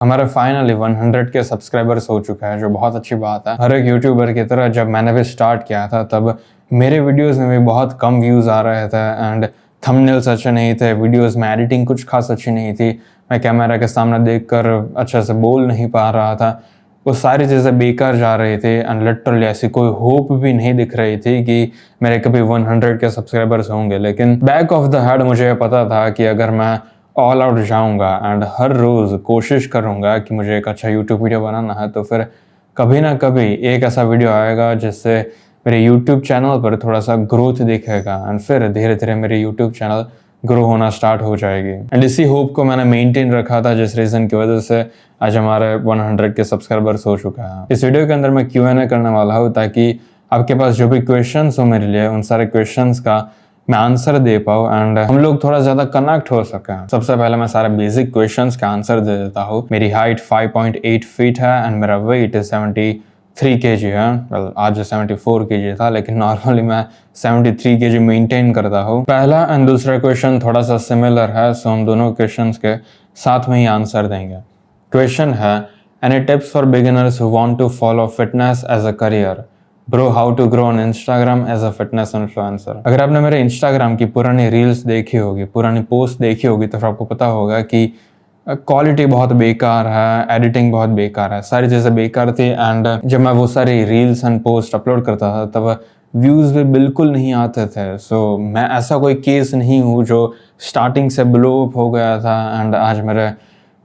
हमारे फाइनली 100 के सब्सक्राइबर्स हो चुका है, जो बहुत अच्छी बात है। हर एक यूट्यूबर की तरह जब मैंने भी स्टार्ट किया था तब मेरे वीडियोस में भी बहुत कम व्यूज़ आ रहे थे एंड थंबनेल्स अच्छे नहीं थे, वीडियोस में एडिटिंग कुछ खास अच्छी नहीं थी, मैं कैमरा के सामने देखकर अच्छे से बोल नहीं पा रहा था। वो सारी चीज़ें बेकार जा रही थी एंड लिटरली ऐसी कोई होप भी नहीं दिख रही थी कि मेरे कभी 100 के सब्सक्राइबर्स होंगे। लेकिन बैक ऑफ द हेड मुझे पता था कि अगर मैं ऑल आउट जाऊँगा एंड हर रोज़ कोशिश करूँगा कि मुझे एक अच्छा यूट्यूब वीडियो बनाना है, तो फिर कभी ना कभी एक ऐसा वीडियो आएगा जिससे मेरे यूट्यूब चैनल पर थोड़ा सा ग्रोथ दिखेगा एंड फिर धीरे धीरे मेरे यूट्यूब चैनल ग्रो होना स्टार्ट हो जाएगी। एंड इसी होप को मैंने मेंटेन रखा था, जिस रीज़न की वजह से आज हमारे 100 के सब्सक्राइबर्स हो चुका है। इस वीडियो के अंदर मैं Q&A करने वाला हूँ ताकि आपके पास जो भी क्वेश्चंस हो मेरे लिए, उन सारे क्वेश्चंस का मैं आंसर दे पाऊँ एंड हम लोग थोड़ा ज़्यादा कनेक्ट हो सकें। सबसे पहले मैं सारे बेसिक क्वेश्चंस का आंसर दे देता हूँ। मेरी हाइट 5.8 फीट है एंड मेरा वेट 73 kg है। well, आज 74 kg था, लेकिन नॉर्मली मैं 73 kg मेंटेन करता हूँ। पहला एंड दूसरा क्वेश्चन थोड़ा सा सिमिलर है, सो हम दोनों क्वेश्चंस के साथ में ही आंसर देंगे। क्वेश्चन है, any tips for beginners who want to follow fitness as a career? Bro, how to grow on Instagram as a fitness influencer? अगर आपने मेरे इंस्टाग्राम की पुरानी रील्स देखी होगी, पुरानी पोस्ट देखी होगी, तो फिर आपको पता होगा कि क्वालिटी बहुत बेकार है, एडिटिंग बहुत बेकार है, सारी चीज़ें बेकार थी एंड जब मैं वो सारी रील्स एंड पोस्ट अपलोड करता था तब व्यूज़ भी बिल्कुल नहीं आते थे। सो मैं ऐसा कोई केस नहीं हूँ जो स्टार्टिंग से ब्लो अप हो गया था एंड आज मेरे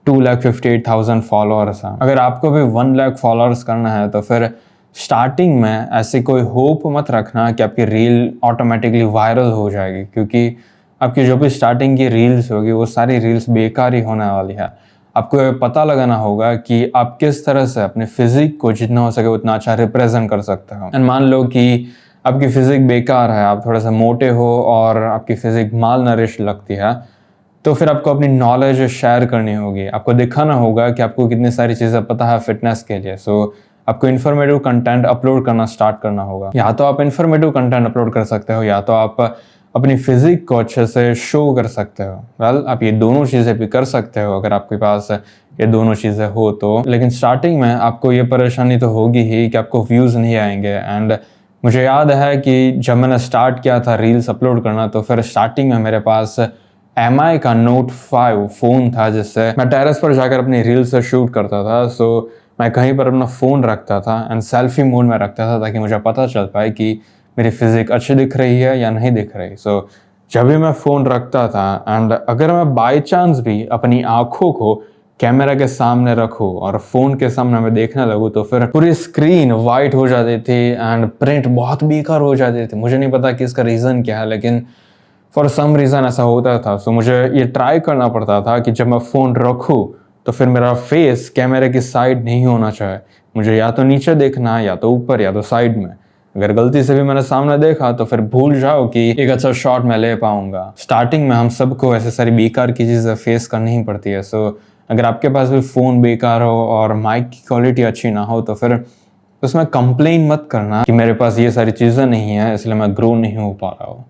2,58,000 फॉलोअर्स हैं। अगर आपको भी 1 लाख फॉलोअर्स करना है तो फिर स्टार्टिंग में ऐसी कोई होप मत रखना कि आपकी रील ऑटोमेटिकली वायरल हो जाएगी, क्योंकि आपकी जो भी स्टार्टिंग की रील्स होगी वो सारी रील्स बेकार ही होने वाली है। आपको पता लगाना होगा कि आप किस तरह से अपने फिजिक को जितना हो सके उतना अच्छा रिप्रेजेंट कर सकते हो। एंड मान लो कि आपकी फिजिक बेकार है, आप थोड़ा सा मोटे हो और आपकी फिजिक माल नरिश लगती है, तो फिर आपको अपनी नॉलेज शेयर करनी होगी, आपको दिखाना होगा कि आपको कितनी सारी चीज़ें पता है फिटनेस के लिए। सो आपको इन्फॉर्मेटिव कंटेंट अपलोड करना स्टार्ट करना होगा। या तो आप इन्फॉर्मेटिव कंटेंट अपलोड कर सकते हो या तो आप अपनी फिजिक को अच्छे से शो कर सकते हो। वेल, आप ये दोनों चीज़ें भी कर सकते हो अगर आपके पास ये दोनों चीज़ें हो तो। लेकिन स्टार्टिंग में आपको ये परेशानी तो होगी ही कि आपको व्यूज़ नहीं आएंगे। एंड मुझे याद है कि जब मैंने स्टार्ट किया था रील्स अपलोड करना, तो फिर स्टार्टिंग में मेरे पास MI का Note 5 फ़ोन था, जिससे मैं टेरेस पर जाकर अपनी रील्स से शूट करता था। सो मैं कहीं पर अपना फ़ोन रखता था एंड सेल्फी मोड में रखता था ताकि मुझे पता चल पाए कि मेरी फिजिक अच्छी दिख रही है या नहीं दिख रही। सो जब भी मैं फ़ोन रखता था एंड अगर मैं बाय चांस भी अपनी आँखों को कैमरा के सामने रखूँ और फ़ोन के सामने मैं देखने लगूँ, तो फिर पूरी स्क्रीन वाइट हो जाती थी एंड प्रिंट बहुत बेकार हो जाती थी। मुझे नहीं पता कि इसका रीज़न क्या है, लेकिन फॉर सम रीज़न ऐसा होता था। सो मुझे ये ट्राई करना पड़ता था कि जब मैं फ़ोन रखूँ तो फिर मेरा फेस कैमरे की साइड नहीं होना चाहिए, मुझे या तो नीचे देखना है या तो ऊपर या तो साइड में। अगर गलती से भी मैंने सामने देखा तो फिर भूल जाओ कि एक अच्छा शॉट मैं ले पाऊंगा। स्टार्टिंग में हम सबको ऐसे सारी बेकार की चीज़ें फेस करनी ही पड़ती है। सो अगर आपके पास भी फ़ोन बेकार हो और माइक की क्वालिटी अच्छी ना हो तो फिर उसमें कंप्लेन मत करना कि मेरे पास ये सारी चीज़ें नहीं है इसलिए मैं ग्रो नहीं हो पा रहा हूँ।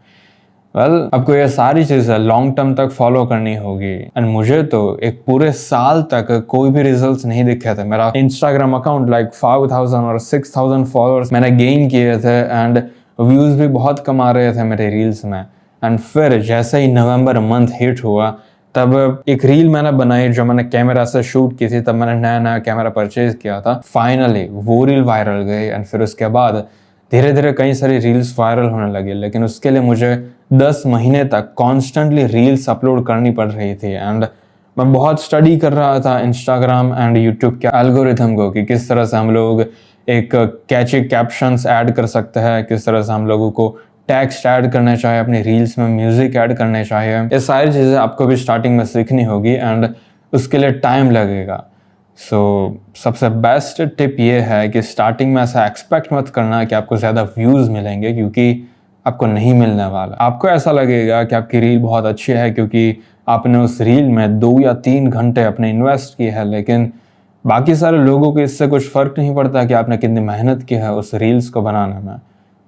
आपको ये सारी चीज़ें लॉन्ग टर्म तक फॉलो करनी होगी। एंड मुझे तो एक पूरे साल तक कोई भी रिजल्ट्स नहीं दिखे थे। मेरा इंस्टाग्राम अकाउंट 5,000 और 6,000 फॉलोअर्स मैंने गेन किए थे एंड व्यूज़ भी बहुत कम आ रहे थे मेरे रील्स में। एंड फिर जैसे ही नवंबर मंथ हिट हुआ तब एक रील मैंने बनाई जो मैंने कैमरा से शूट की थी, तब मैंने नया नया कैमरा परचेज किया था। फाइनली वो रील वायरल गई एंड फिर उसके बाद धीरे धीरे कई सारी रील्स वायरल होने लगी। लेकिन उसके लिए मुझे 10 महीने तक कॉन्स्टेंटली रील्स अपलोड करनी पड़ रही थी एंड मैं बहुत स्टडी कर रहा था इंस्टाग्राम एंड यूट्यूब के एल्गोरिथम को कि किस तरह से हम लोग एक कैची कैप्शंस ऐड कर सकते हैं, किस तरह से हम लोगों को टेक्स्ट ऐड करने चाहिए, अपनी रील्स में म्यूजिक ऐड करने चाहिए। ये सारी चीज़ें आपको भी स्टार्टिंग में सीखनी होगी एंड उसके लिए टाइम लगेगा। सबसे बेस्ट टिप ये है कि स्टार्टिंग में ऐसा एक्सपेक्ट मत करना कि आपको ज़्यादा व्यूज़ मिलेंगे, क्योंकि आपको नहीं मिलने वाला। आपको ऐसा लगेगा कि आपकी रील बहुत अच्छी है क्योंकि आपने उस रील में 2 या 3 घंटे अपने इन्वेस्ट किए हैं, लेकिन बाकी सारे लोगों को इससे कुछ फ़र्क नहीं पड़ता कि आपने कितनी मेहनत की है उस रील्स को बनाने में।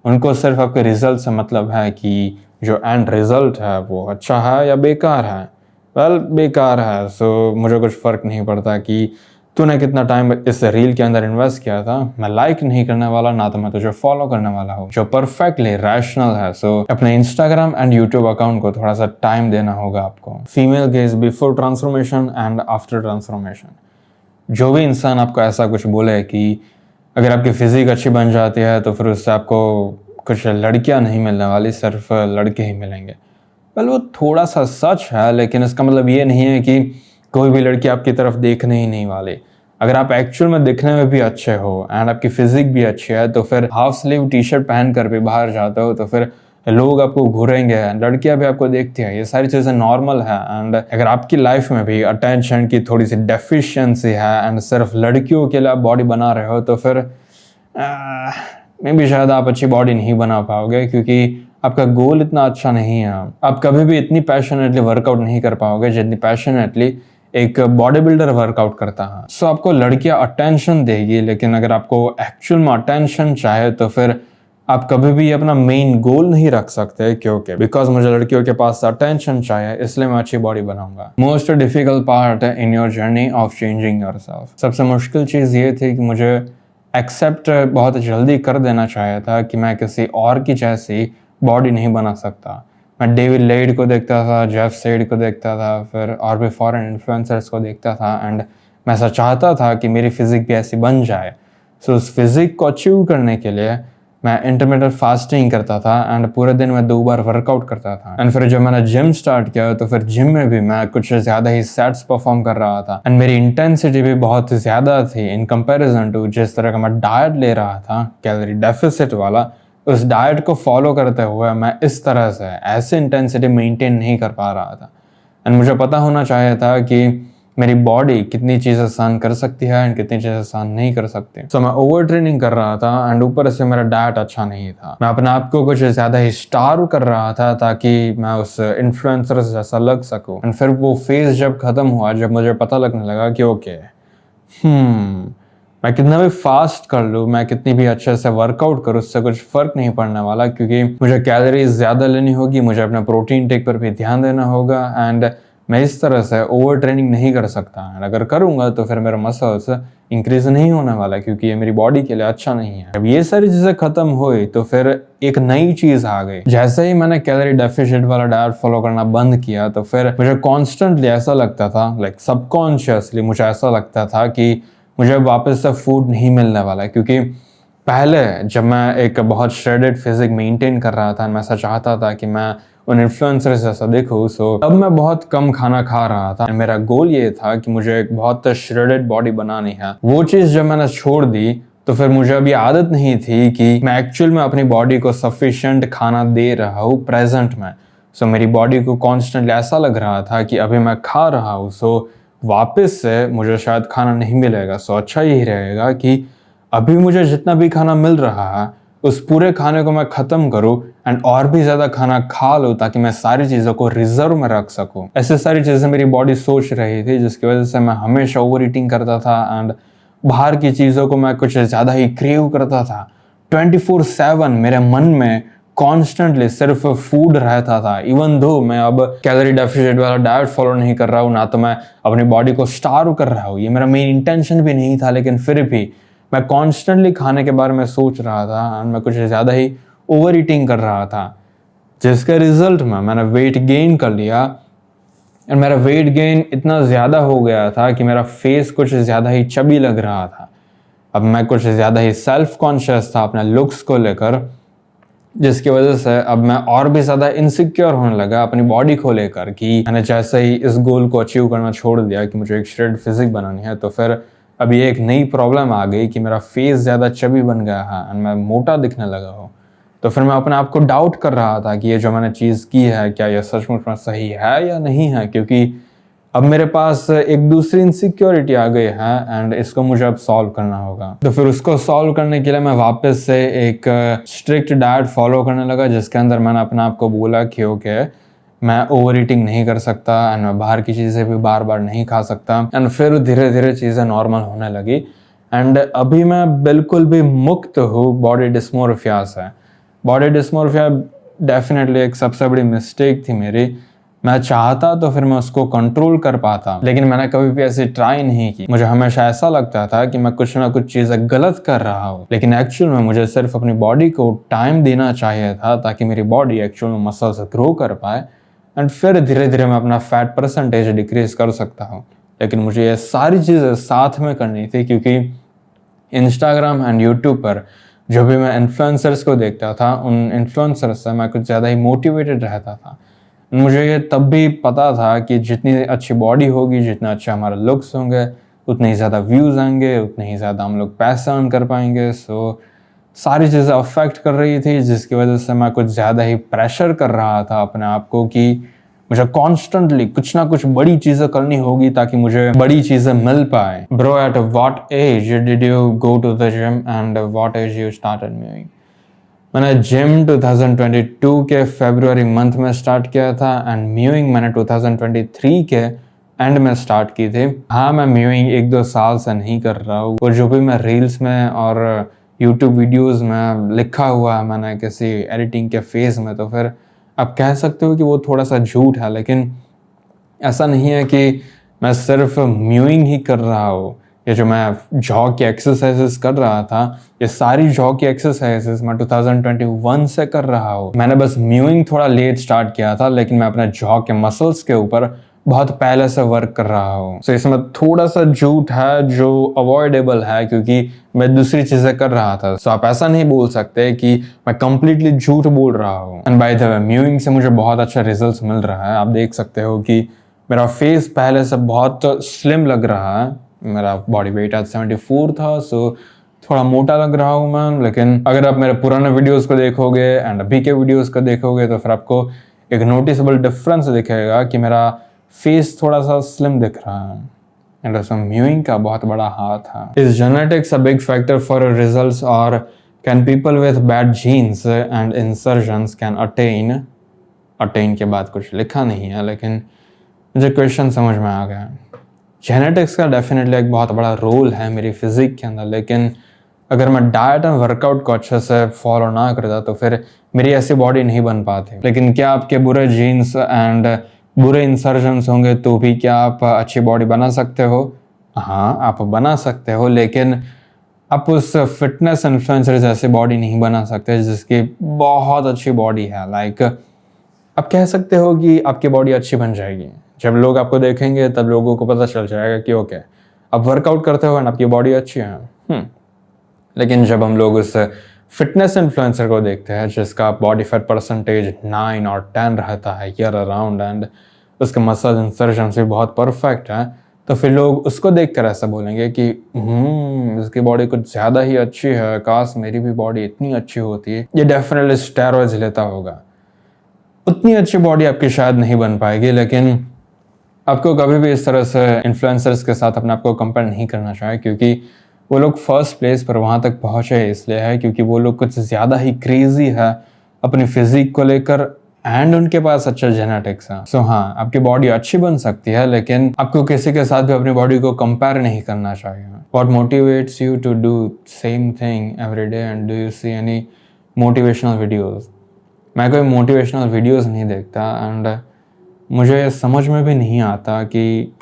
उनको सिर्फ आपके रिजल्ट से मतलब है कि जो एंड रिजल्ट है वो अच्छा है या बेकार है। वेल बेकार है, सो मुझे कुछ फ़र्क नहीं पड़ता कि तूने कितना टाइम इस रील के अंदर इन्वेस्ट किया था। मैं लाइक नहीं करने वाला, ना तो मैं तुझे फॉलो करने वाला हूँ, जो परफेक्टली रैशनल है। सो अपने इंस्टाग्राम एंड यूट्यूब अकाउंट को थोड़ा सा टाइम देना होगा आपको। Female gauge before transformation and after transformation. जो भी इंसान आपको ऐसा कुछ बोले कि अगर आपकी फिजिक अच्छी बन जाती है तो फिर उससे आपको कुछ लड़कियां नहीं मिलने वाली, सिर्फ लड़के ही मिलेंगे, वेल वो थोड़ा सा सच है, लेकिन इसका मतलब ये नहीं है कि कोई भी लड़की आपकी तरफ देखने ही नहीं वाली। अगर आप एक्चुअल में दिखने में भी अच्छे हो एंड आपकी फिजिक भी अच्छी है तो फिर हाफ स्लीव टी शर्ट पहन कर भी बाहर जाते हो तो फिर लोग आपको घूरेंगे, लड़कियां भी आपको देखती हैं। ये सारी चीज़ें नॉर्मल है। एंड अगर आपकी लाइफ में भी अटेंशन की थोड़ी सी डेफिशिएंसी है एंड सिर्फ लड़कियों के लिए आप बॉडी बना रहे हो तो फिर मे भी शायद आप अच्छी बॉडी नहीं बना पाओगे, क्योंकि आपका गोल इतना अच्छा नहीं है। आप कभी भी इतनी पैशनेटली वर्कआउट नहीं कर पाओगे जितनी पैशनेटली एक बॉडी बिल्डर वर्कआउट करता है। सो आपको लड़कियां अटेंशन देगी, लेकिन अगर आपको एक्चुअल में अटेंशन चाहे तो फिर आप कभी भी अपना मेन गोल नहीं रख सकते, क्योंकि बिकॉज मुझे लड़कियों के पास अटेंशन चाहिए इसलिए मैं अच्छी बॉडी बनाऊंगा। Most difficult part in your journey of changing yourself. सबसे मुश्किल चीज ये थी कि मुझे एक्सेप्ट बहुत जल्दी कर देना चाहिए था कि मैं किसी और की जैसी बॉडी नहीं बना सकता। मैं डेविड लेड को देखता था, जेफ सेड को देखता था, फिर और भी फॉरेन इन्फ्लुएंसर्स को देखता था एंड मैं ऐसा चाहता था कि मेरी फिजिक भी ऐसी बन जाए। सो उस फिजिक को अचीव करने के लिए मैं इंटरमिटेंट फास्टिंग करता था एंड पूरे दिन में 2 बार वर्कआउट करता था। एंड फिर जब मैंने जिम स्टार्ट किया तो फिर जिम में भी मैं कुछ ज़्यादा ही सेट्स परफॉर्म कर रहा था एंड मेरी इंटेंसिटी भी बहुत ज़्यादा थी इन कंपैरिजन टू जिस तरह का मैं डाइट ले रहा था, कैलोरी डेफिसिट वाला। उस डाइट को फॉलो करते हुए मैं इस तरह से ऐसे इंटेंसिटी मेंटेन नहीं कर पा रहा था। एंड मुझे पता होना चाहिए था कि मेरी बॉडी कितनी चीज़ें सहन कर सकती है एंड कितनी चीज़ें सहन नहीं कर सकती। सो मैं ओवर ट्रेनिंग कर रहा था एंड ऊपर से मेरा डाइट अच्छा नहीं था। मैं अपने आप को कुछ ज़्यादा ही स्टार्व कर रहा था ताकि मैं उस इन्फ्लुएंसर जैसा लग सकूं। एंड फिर वो फेज जब खत्म हुआ, जब मुझे पता लगने लगा कि ओके मैं कितना भी फास्ट कर लूँ, मैं कितनी भी अच्छे से वर्कआउट करूँ, उससे कुछ फर्क नहीं पड़ने वाला, क्योंकि मुझे कैलोरीज ज़्यादा लेनी होगी, मुझे अपने प्रोटीन टेक पर भी ध्यान देना होगा एंड मैं इस तरह से ओवर ट्रेनिंग नहीं कर सकता। एंड अगर करूँगा तो फिर मेरा मसल्स इंक्रीज नहीं होने वाला, क्योंकि ये मेरी बॉडी के लिए अच्छा नहीं है। जब ये सारी चीज़ें खत्म हुई तो फिर एक नई चीज़ आ गई। जैसे ही मैंने कैलोरी डेफिशिएंट वाला डाइट फॉलो करना बंद किया तो फिर मुझे कॉन्स्टेंटली ऐसा लगता था, लाइक सबकॉन्शियसली मुझे ऐसा लगता था कि मुझे वापस से फूड नहीं मिलने वाला है। क्योंकि पहले जब मैं एक बहुत श्रेडेड फिजिक मेंटेन कर रहा था, मैं ऐसा चाहता था कि मैं उन इन्फ्लुएंसर्स जैसा दिखूं, सो तब मैं बहुत कम खाना खा रहा था। मेरा गोल ये था कि मुझे एक बहुत श्रेडेड बॉडी बनानी है। वो चीज़ जब मैंने छोड़ दी तो फिर मुझे अभी आदत नहीं थी कि मैं एक्चुअल में अपनी बॉडी को सफिशिएंट खाना दे रहा हूँ प्रेजेंट में। सो मेरी बॉडी को कॉन्स्टेंटली ऐसा लग रहा था कि अभी मैं खा रहा हूँ, सो वापस से मुझे शायद खाना नहीं मिलेगा। सो अच्छा यही रहेगा कि अभी मुझे जितना भी खाना मिल रहा है उस पूरे खाने को मैं ख़त्म करूँ एंड और भी ज़्यादा खाना खा लूँ, ताकि मैं सारी चीज़ों को रिजर्व में रख सकूँ। ऐसे सारी चीज़ें मेरी बॉडी सोच रही थी, जिसकी वजह से मैं हमेशा ओवर ईटिंग करता था एंड बाहर की चीज़ों को मैं कुछ ज़्यादा ही क्रेव करता था। 24/7 मेरे मन में कॉन्स्टेंटली सिर्फ फूड रहता था। इवन दो मैं अब कैलोरी डेफिशिएंट वाला डाइट फॉलो नहीं कर रहा हूँ, ना तो मैं अपनी बॉडी को स्टार्व कर रहा हूँ, ये मेरा मेन इंटेंशन भी नहीं था, लेकिन फिर भी मैं कॉन्स्टेंटली खाने के बारे में सोच रहा था एंड मैं कुछ ज़्यादा ही ओवर ईटिंग कर रहा था, जिसके रिजल्ट में मैंने वेट गेन कर लिया। एंड मेरा वेट गेन इतना ज़्यादा हो गया था कि मेरा फेस कुछ ज़्यादा ही चबी लग रहा था। अब मैं कुछ ज़्यादा ही सेल्फ कॉन्शियस था अपने लुक्स को लेकर, जिसकी वजह से अब मैं और भी ज़्यादा इनसिक्योर होने लगा अपनी बॉडी को लेकर कि मैंने जैसे ही इस गोल को अचीव करना छोड़ दिया कि मुझे एक श्रेड फिजिक बनानी है, तो फिर अभी एक नई प्रॉब्लम आ गई कि मेरा फेस ज़्यादा चबी बन गया है एंड मैं मोटा दिखने लगा हूँ। तो फिर मैं अपने आप को डाउट कर रहा था कि ये जो मैंने चीज़ की है क्या यह सचमुच में सही है या नहीं है, क्योंकि अब मेरे पास एक दूसरी इनसिक्योरिटी आ गई है एंड इसको मुझे अब सॉल्व करना होगा। तो फिर उसको सॉल्व करने के लिए मैं वापस से एक स्ट्रिक्ट डाइट फॉलो करने लगा, जिसके अंदर मैंने अपने आप को बोला कि ओके मैं ओवर ईटिंग नहीं कर सकता एंड मैं बाहर की चीज़ें भी बार बार नहीं खा सकता। एंड फिर धीरे धीरे चीज़ें नॉर्मल होने लगी एंड अभी मैं बिल्कुल भी मुक्त हूँ बॉडी डिस्मोर्फिया से। बॉडी डिस्मोर्फिया डेफिनेटली एक सबसे बड़ी मिस्टेक थी मेरी। मैं चाहता तो फिर मैं उसको कंट्रोल कर पाता, लेकिन मैंने कभी भी ऐसे ट्राई नहीं की। मुझे हमेशा ऐसा लगता था कि मैं कुछ ना कुछ चीजें गलत कर रहा हूँ, लेकिन एक्चुअल में मुझे सिर्फ अपनी बॉडी को टाइम देना चाहिए था ताकि मेरी बॉडी एक्चुअल में मसल्स ग्रो कर पाए, एंड फिर धीरे धीरे मैं अपना फैट परसेंटेज डिक्रीज कर सकता हूँ। लेकिन मुझे ये सारी चीजें साथ में करनी थी, क्योंकि इंस्टाग्राम एंड यूट्यूब पर जो भी मैं इन्फ्लुएंसर्स को देखता था, उन इन्फ्लुएंसर्स से मैं कुछ ज़्यादा ही मोटिवेटेड रहता था। मुझे ये तब भी पता था कि जितनी अच्छी बॉडी होगी, जितना अच्छा हमारा लुक्स होंगे, उतने ही ज़्यादा व्यूज़ आएंगे, उतने ही ज़्यादा हम लोग पैसा अर्न कर पाएंगे। सो सारी चीज़ें अफेक्ट कर रही थी, जिसकी वजह से मैं कुछ ज़्यादा ही प्रेशर कर रहा था अपने आप को कि मुझे कॉन्स्टेंटली कुछ ना कुछ बड़ी चीजें करनी होगी ताकि मुझे बड़ी चीजें मिल पाए। Bro, at what age did you go to the gym and what age you started mewing? मैंने जिम 2022 के फरवरी मंथ में स्टार्ट किया था, एंड म्यूइंग मैंने 2023 के एंड में स्टार्ट की थी। हाँ, मैं म्यूइंग 1-2 साल से नहीं कर रहा हूँ, और जो भी मैं रील्स में और यूट्यूब वीडियोस में लिखा हुआ है मैंने किसी एडिटिंग के फेज में, तो फिर आप कह सकते हो कि वो थोड़ा सा झूठ है। लेकिन ऐसा नहीं है कि मैं सिर्फ म्यूइंग ही कर रहा हूँ। ये जो मैं जॉ की एक्सरसाइजेस कर रहा था, ये सारी जॉ की एक्सरसाइजेस मैं 2021 से कर रहा हूँ। मैंने बस म्यूइंग थोड़ा लेट स्टार्ट किया था, लेकिन मैं अपने जॉ के मसल्स के ऊपर बहुत पहले से वर्क कर रहा हूँ। सो इसमें थोड़ा सा झूठ है जो अवॉइडेबल है, क्योंकि मैं दूसरी चीजें कर रहा था। सो आप ऐसा नहीं बोल सकते कि मैं कंप्लीटली झूठ बोल रहा हूँ। And by the way, mowing से मुझे बहुत अच्छा रिजल्ट्स मिल रहा है। आप देख सकते हो कि मेरा फेस पहले से बहुत स्लिम लग रहा है। मेरा बॉडी वेट आज 74 था, सो थोड़ा मोटा लग रहा हूँ मैं। लेकिन अगर आप मेरे पुराने वीडियोस को देखोगे एंड अभी के वीडियोस को देखोगे, तो फिर आपको एक नोटिसेबल डिफरेंस दिखेगा कि मेरा फेस थोड़ा सा स्लिम दिख रहा है। एंड उसमें म्यूइंग का बहुत बड़ा हाथ है। Is genetics a big factor for results, और can people with bad genes and insurgence can attain के बाद कुछ लिखा नहीं है, लेकिन मुझे क्वेश्चन समझ में आ गया। जेनेटिक्स का डेफिनेटली एक बहुत बड़ा रोल है मेरी फिजिक के अंदर, लेकिन अगर मैं डाइट एंड वर्कआउट को अच्छे से फॉलो ना करता तो फिर मेरी ऐसी बॉडी नहीं बन पाती। लेकिन क्या आपके बुरे जीन्स एंड बुरे इंसर्जन्स होंगे तो भी क्या आप अच्छी बॉडी बना सकते हो? हाँ, आप बना सकते हो, लेकिन आप उस फिटनेस इन्फ्लुएंसर जैसी बॉडी नहीं बना सकते जिसकी बहुत अच्छी बॉडी है। लाइक आप कह सकते हो कि आपकी बॉडी अच्छी बन जाएगी, जब लोग आपको देखेंगे तब लोगों को पता चल जाएगा कि ओके, आप वर्कआउट करते हो एंड आपकी बॉडी अच्छी है। लेकिन जब हम लोग उस फिटनेस इन्फ्लुएंसर को देखते हैं जिसका बॉडी फैट परसेंटेज 9 और 10 रहता है ईयर अराउंड, एंड उसके मसल इंसर्जन्स भी बहुत परफेक्ट है, तो फिर लोग उसको देखकर ऐसा बोलेंगे कि इसकी बॉडी कुछ ज़्यादा ही अच्छी है, काश मेरी भी बॉडी इतनी अच्छी होती है। ये डेफिनेटली स्टेरॉइड्स लेता होगा। उतनी अच्छी बॉडी आपकी शायद नहीं बन पाएगी, लेकिन आपको कभी भी इस तरह से इन्फ्लुएंसर्स के साथ अपने आप को कंपेयर नहीं करना चाहिए, क्योंकि वो लोग फर्स्ट प्लेस पर वहाँ तक पहुँचे इसलिए है क्योंकि वो लोग कुछ ज़्यादा ही क्रेजी है अपनी फिजिक को लेकर, एंड उनके पास अच्छा जेनेटिक्स है। सो हाँ, आपकी बॉडी अच्छी बन सकती है, लेकिन आपको किसी के साथ भी अपनी बॉडी को कंपेयर नहीं करना चाहिए। What motivates you to do same thing every day, and do you see any motivational videos? मैं कोई मोटिवेशनल वीडियोज़ नहीं देखता, एंड मुझे समझ में भी नहीं आता कि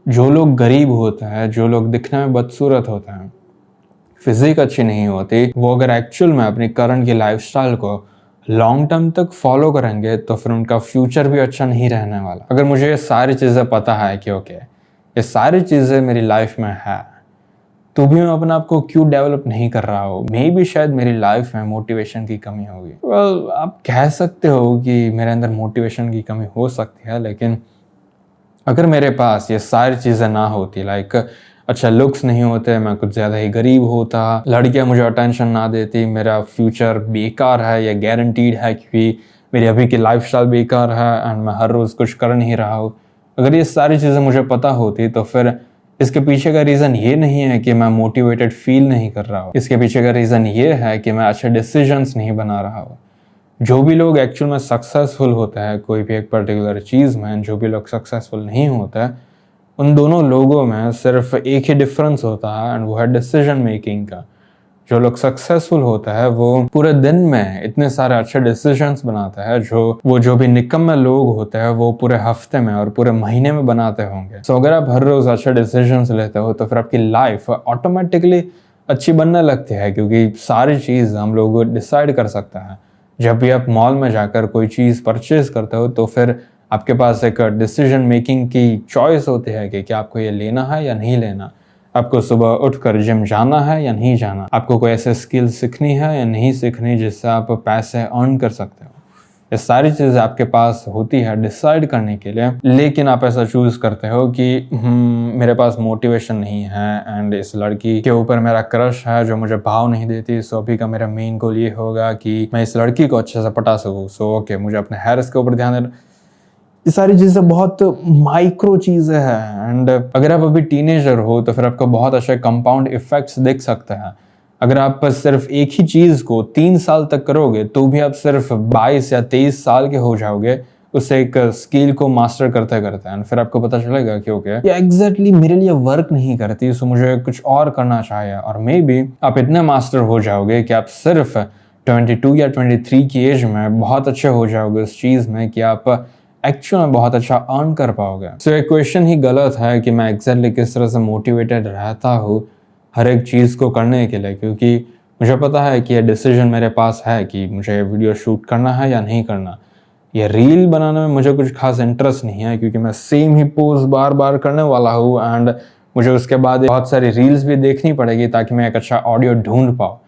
जो लोग गरीब होते हैं, जो लोग दिखने में बदसूरत होते हैं, फिजिक अच्छी नहीं होती, वो अगर एक्चुअल में अपनी करंट की लाइफस्टाइल को लॉन्ग टर्म तक फॉलो करेंगे तो फिर उनका फ्यूचर भी अच्छा नहीं रहने वाला। अगर मुझे ये सारी चीज़ें पता है कि ओके, ये सारी चीज़ें मेरी लाइफ में है, तो भी मैं अपने आप को क्यों डेवलप नहीं कर रहा हूँ? मे भी शायद मेरी लाइफ में मोटिवेशन की कमी होगी। वेल, आप कह सकते हो कि मेरे अंदर मोटिवेशन की कमी हो सकती है, लेकिन अगर मेरे पास ये सारी चीज़ें ना होती, लाइक अच्छा लुक्स नहीं होते, मैं कुछ ज़्यादा ही गरीब होता, लड़कियां मुझे अटेंशन ना देती, मेरा फ्यूचर बेकार है या गारंटीड है क्योंकि मेरी अभी की लाइफस्टाइल बेकार है एंड मैं हर रोज़ कुछ कर नहीं रहा हूँ, अगर ये सारी चीज़ें मुझे पता होती तो फिर इसके पीछे का रीज़न ये नहीं है कि मैं मोटिवेटेड फील नहीं कर रहा हूँ। इसके पीछे का रीज़न ये है कि मैं अच्छे डिसीजंस नहीं बना रहा हूँ। जो भी लोग एक्चुअल में सक्सेसफुल होते हैं कोई भी एक पर्टिकुलर चीज़ में, जो भी लोग सक्सेसफुल नहीं होते हैं, उन दोनों लोगों में सिर्फ एक ही डिफरेंस होता है, एंड वो है डिसीजन मेकिंग का। जो लोग सक्सेसफुल होता है वो पूरे दिन में इतने सारे अच्छे डिसीजंस बनाता है जो भी निकम्मे लोग होते हैं वो पूरे हफ्ते में और पूरे महीने में बनाते होंगे। सो अगर आप हर रोज अच्छे डिसीजंस लेते हो तो फिर आपकी लाइफ ऑटोमेटिकली अच्छी बनने लगती है, क्योंकि सारी चीज हम लोग डिसाइड कर सकते हैं। जब भी आप मॉल में जाकर कोई चीज परचेज करते हो तो फिर आपके पास एक डिसीजन मेकिंग की चॉइस होती है कि क्या आपको ये लेना है या नहीं लेना। आपको सुबह उठकर जिम जाना है या नहीं जाना, आपको कोई ऐसे स्किल सीखनी है या नहीं सीखनी जिससे आप पैसे अर्न कर सकते हो। ये सारी चीज़ें आपके पास होती है डिसाइड करने के लिए, लेकिन आप ऐसा चूज करते हो कि मेरे पास मोटिवेशन नहीं है एंड इस लड़की के ऊपर मेरा क्रश है जो मुझे भाव नहीं देती। सो अभी का मेरा मेन गोल ये होगा कि मैं इस लड़की को अच्छे से पटा सकूँ। सो ओके, मुझे अपने हेयर्स के ऊपर ध्यान देना। ये सारी चीजें बहुत माइक्रो चीजें हैं एंड अगर आप अभी टीनेजर हो तो फिर आपको बहुत अच्छे कंपाउंड इफेक्ट्स दिख सकते हैं। अगर आप सिर्फ एक ही चीज को 3 साल तक करोगे तो भी आप सिर्फ 22 या 23 साल के हो जाओगे उस एक स्किल को मास्टर करते करते एंड फिर आपको पता चलेगा कि ओके ये एग्जैक्टली मेरे लिए वर्क नहीं करती, सो मुझे कुछ और करना चाहिए। और मे बी आप इतने मास्टर हो जाओगे कि आप सिर्फ 22 या 23 की एज में बहुत अच्छे हो जाओगे उस चीज में कि आप एक्चुअल में बहुत अच्छा अर्न कर पाओगे। सो ये क्वेश्चन ही गलत है कि मैं एग्जैक्टली किस तरह से मोटिवेटेड रहता हूँ हर एक चीज़ को करने के लिए, क्योंकि मुझे पता है कि ये डिसीजन मेरे पास है कि मुझे वीडियो शूट करना है या नहीं करना। ये रील बनाने में मुझे कुछ खास इंटरेस्ट नहीं है क्योंकि मैं सेम ही पोज बार बार करने वाला हूँ एंड मुझे उसके बाद बहुत सारी रील्स भी देखनी पड़ेगी ताकि मैं एक अच्छा ऑडियो ढूंढ पाऊँ।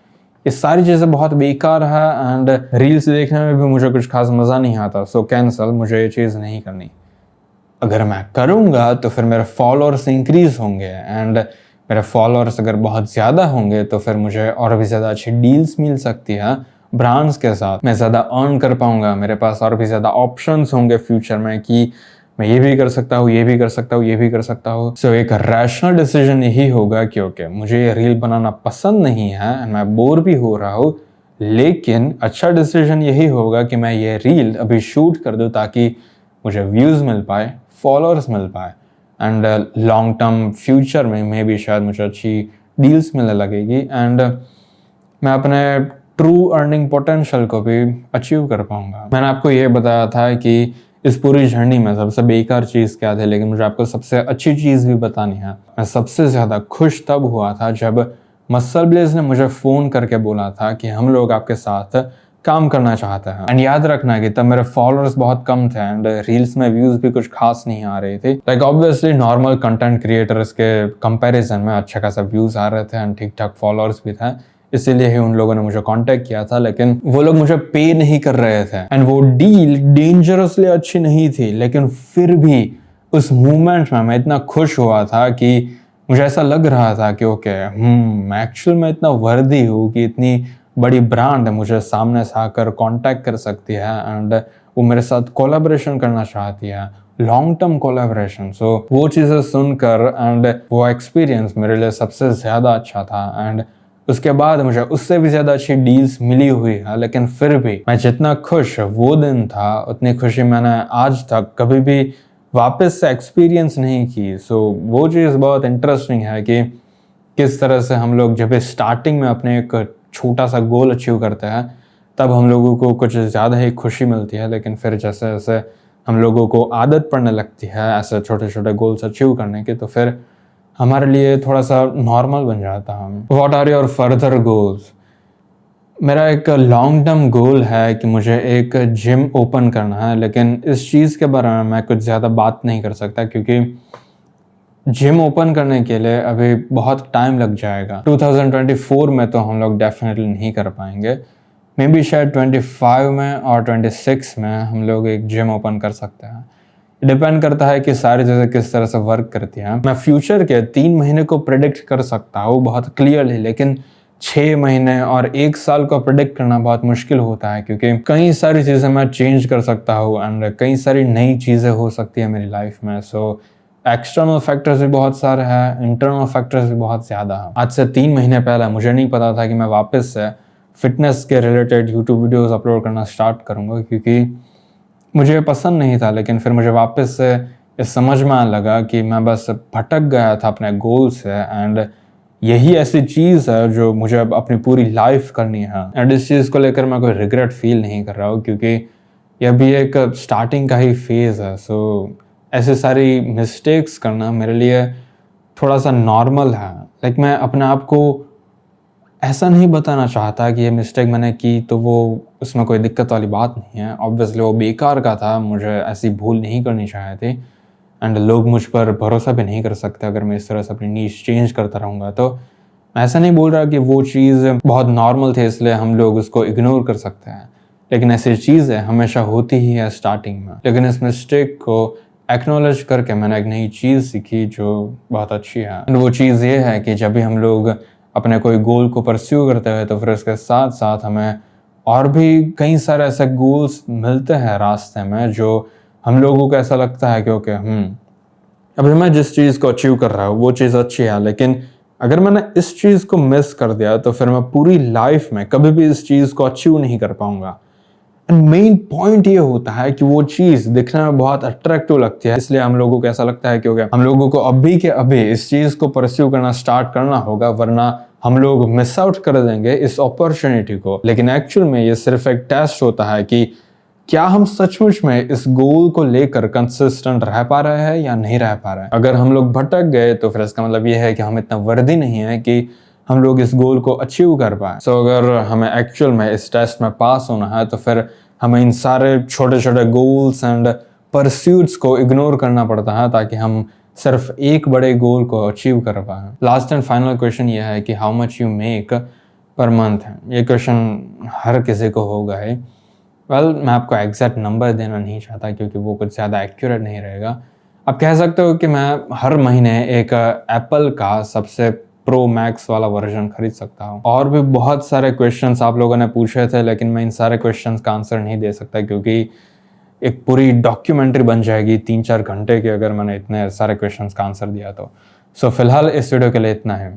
ये सारी चीज़ें बहुत बेकार है एंड रील्स देखने में भी मुझे कुछ खास मज़ा नहीं आता। सो कैंसल, मुझे ये चीज़ नहीं करनी। अगर मैं करूँगा तो फिर मेरे फॉलोअर्स इंक्रीज होंगे एंड मेरे फॉलोअर्स अगर बहुत ज़्यादा होंगे तो फिर मुझे और भी ज़्यादा अच्छी डील्स मिल सकती है ब्रांड्स के साथ। मैं ज़्यादा अर्न कर पाऊँगा, मेरे पास और भी ज़्यादा ऑप्शंस होंगे फ्यूचर में कि मैं ये भी कर सकता हूँ, ये भी कर सकता हूँ, ये भी कर सकता हूँ। सो एक रैशनल डिसीजन यही होगा कि ओके मुझे ये रील बनाना पसंद नहीं है, मैं बोर भी हो रहा हूँ, लेकिन अच्छा डिसीजन यही होगा कि मैं ये रील अभी शूट कर दूँ ताकि मुझे व्यूज़ मिल पाए, फॉलोअर्स मिल पाए एंड लॉन्ग टर्म फ्यूचर में भी शायद मुझे अच्छी डील्स मिलने लगेगी एंड मैं अपने ट्रू अर्निंग पोटेंशियल को भी अचीव कर पाऊंगा। मैंने आपको ये बताया था कि इस पूरी जर्नी में सबसे बेकार चीज़ क्या थी, लेकिन मुझे आपको सबसे अच्छी चीज़ भी बतानी है। मैं सबसे ज़्यादा खुश तब हुआ था जब मसल ब्लेज ने मुझे फ़ोन करके बोला था कि हम लोग आपके साथ काम करना चाहते हैं। एंड याद रखना कि तब मेरे फॉलोअर्स बहुत कम थे एंड रील्स में व्यूज़ भी कुछ खास नहीं आ रहे थे। Like obviously normal content creators के कंपैरिजन में अच्छा खासा व्यूज़ आ रहे थे एंड ठीक ठाक फॉलोअर्स भी थे, इसीलिए ही उन लोगों ने मुझे कांटेक्ट किया था। लेकिन वो लोग मुझे पे नहीं कर रहे थे एंड वो डील डेंजरसली अच्छी नहीं थी, लेकिन फिर भी उस मूवमेंट में मैं इतना खुश हुआ था कि मुझे ऐसा लग रहा था कि ओके मैं एक्चुअल में इतना वर्दी हूँ कि इतनी बड़ी ब्रांड मुझे सामने से आकर कांटेक्ट कर सकती है एंड वो मेरे साथ कोलैबोरेशन करना चाहती है, लॉन्ग टर्म कोलैबोरेशन। सो वो चीज़ें सुनकर एंड वो एक्सपीरियंस मेरे लिए सबसे ज़्यादा अच्छा था एंड उसके बाद मुझे उससे भी ज़्यादा अच्छी डील्स मिली हुई है। लेकिन फिर भी मैं जितना खुश वो दिन था उतनी खुशी मैंने आज तक कभी भी वापस से एक्सपीरियंस नहीं की। सो वो चीज़ बहुत इंटरेस्टिंग है कि किस तरह से हम लोग जब स्टार्टिंग में अपने एक छोटा सा गोल अचीव करते हैं तब हम लोगों को कुछ ज़्यादा ही खुशी मिलती है, लेकिन फिर जैसे जैसे हम लोगों को आदत पड़ने लगती है ऐसे छोटे छोटे गोल्स अचीव करने की तो फिर हमारे लिए थोड़ा सा नॉर्मल बन जाता है। What are your further goals? मेरा एक लॉन्ग टर्म गोल है कि मुझे एक जिम ओपन करना है, लेकिन इस चीज़ के बारे में मैं कुछ ज़्यादा बात नहीं कर सकता क्योंकि जिम ओपन करने के लिए अभी बहुत टाइम लग जाएगा। 2024 में तो हम लोग डेफिनेटली नहीं कर पाएंगे, मे बी शायद 25 में और 26 में हम लोग एक जिम ओपन कर सकते हैं। डिपेंड करता है कि सारी चीज़ें किस तरह से वर्क करती हैं। मैं फ्यूचर के 3 महीने को प्रेडिक्ट कर सकता हूँ बहुत क्लियरली, लेकिन 6 महीने और 1 साल को प्रेडिक्ट करना बहुत मुश्किल होता है क्योंकि कई सारी चीज़ें मैं चेंज कर सकता हूँ एंड कई सारी नई चीज़ें हो सकती है मेरी लाइफ में। सो एक्सटर्नल फैक्टर्स भी बहुत सारे हैं, इंटरनल फैक्टर्स भी बहुत ज़्यादा हैं। आज से 3 महीने पहले मुझे नहीं पता था कि मैं वापस से फिटनेस के रिलेटेड यूट्यूब वीडियोस अपलोड करना स्टार्ट करूँगा क्योंकि मुझे पसंद नहीं था। लेकिन फिर मुझे वापस से इस समझ में आने लगा कि मैं बस भटक गया था अपने गोल से एंड यही ऐसी चीज़ है जो मुझे अब अपनी पूरी लाइफ करनी है। एंड इस चीज़ को लेकर मैं कोई रिग्रेट फील नहीं कर रहा हूँ, क्योंकि यह भी एक स्टार्टिंग का ही फेज़ है। सो ऐसे सारी मिस्टेक्स करना मेरे लिए थोड़ा सा नॉर्मल है। लाइक मैं अपने आप को ऐसा नहीं बताना चाहता कि ये मिस्टेक मैंने की तो वो उसमें कोई दिक्कत वाली बात नहीं है। ऑब्वियसली वो बेकार का था, मुझे ऐसी भूल नहीं करनी चाहिए थी। एंड लोग मुझ पर भरोसा भी नहीं कर सकते अगर मैं इस तरह से अपनी नीश चेंज करता रहूँगा। तो मैं ऐसा नहीं बोल रहा कि वो चीज़ बहुत नॉर्मल थी इसलिए हम लोग उसको इग्नोर कर सकते हैं, लेकिन ऐसी चीज़ें हमेशा होती ही है स्टार्टिंग में। लेकिन इस मिस्टेक को एक्नॉलेज करके मैंने एक नई चीज़ सीखी जो बहुत अच्छी है। एंड वो चीज़ ये है कि जब भी हम लोग अपने कोई गोल को परस्यू करते हैं तो फिर उसके साथ साथ हमें और भी कई सारे ऐसे गोल्स मिलते हैं रास्ते में जो हम लोगों को ऐसा लगता है कि ओके अभी मैं जिस चीज़ को अचीव कर रहा हूँ वो चीज़ अच्छी है, लेकिन अगर मैंने इस चीज़ को मिस कर दिया तो फिर मैं पूरी लाइफ में कभी भी इस चीज़ को अचीव नहीं कर पाऊंगा। एंड मेन पॉइंट ये होता है कि वो चीज़ दिखने में बहुत अट्रैक्टिव लगती है, इसलिए हम लोगों को ऐसा लगता है कि ओके हम लोगों को अभी के अभी इस चीज़ को परस्यू करना स्टार्ट करना होगा, वरना हम लोग मिस आउट कर देंगे इस अपॉर्चुनिटी को। लेकिन एक्चुअल में ये सिर्फ एक टेस्ट होता है कि क्या हम सचमुच में इस गोल को लेकर कंसिस्टेंट रह पा रहे हैं या नहीं रह पा रहे हैं। अगर हम लोग भटक गए तो फिर इसका मतलब ये है कि हम इतना वर्दी नहीं है कि हम लोग इस गोल को अचीव कर पाए। सो अगर हमें एक्चुअल में इस टेस्ट में पास होना है तो फिर हमें इन सारे छोटे छोटे गोल्स एंड परस्यूट्स को इग्नोर करना पड़ता है ताकि हम सिर्फ एक बड़े गोल को अचीव कर पाए। लास्ट एंड फाइनल क्वेश्चन यह है कि how much you make per month है। ये क्वेश्चन हर किसी को होगा है। मैं आपको एग्जैक्ट नंबर देना नहीं चाहता क्योंकि वो कुछ ज़्यादा एक्यूरेट नहीं रहेगा। आप कह सकते हो कि मैं हर महीने एक एप्पल का सबसे प्रो मैक्स वाला वर्जन खरीद सकता हूँ। और भी बहुत सारे क्वेश्चंस आप लोगों ने पूछे थे, लेकिन मैं इन सारे क्वेश्चंस का आंसर नहीं दे सकता क्योंकि एक पूरी डॉक्यूमेंट्री बन जाएगी 3-4 घंटे की अगर मैंने इतने सारे क्वेश्चंस का आंसर दिया तो। सो फिलहाल इस वीडियो के लिए इतना है।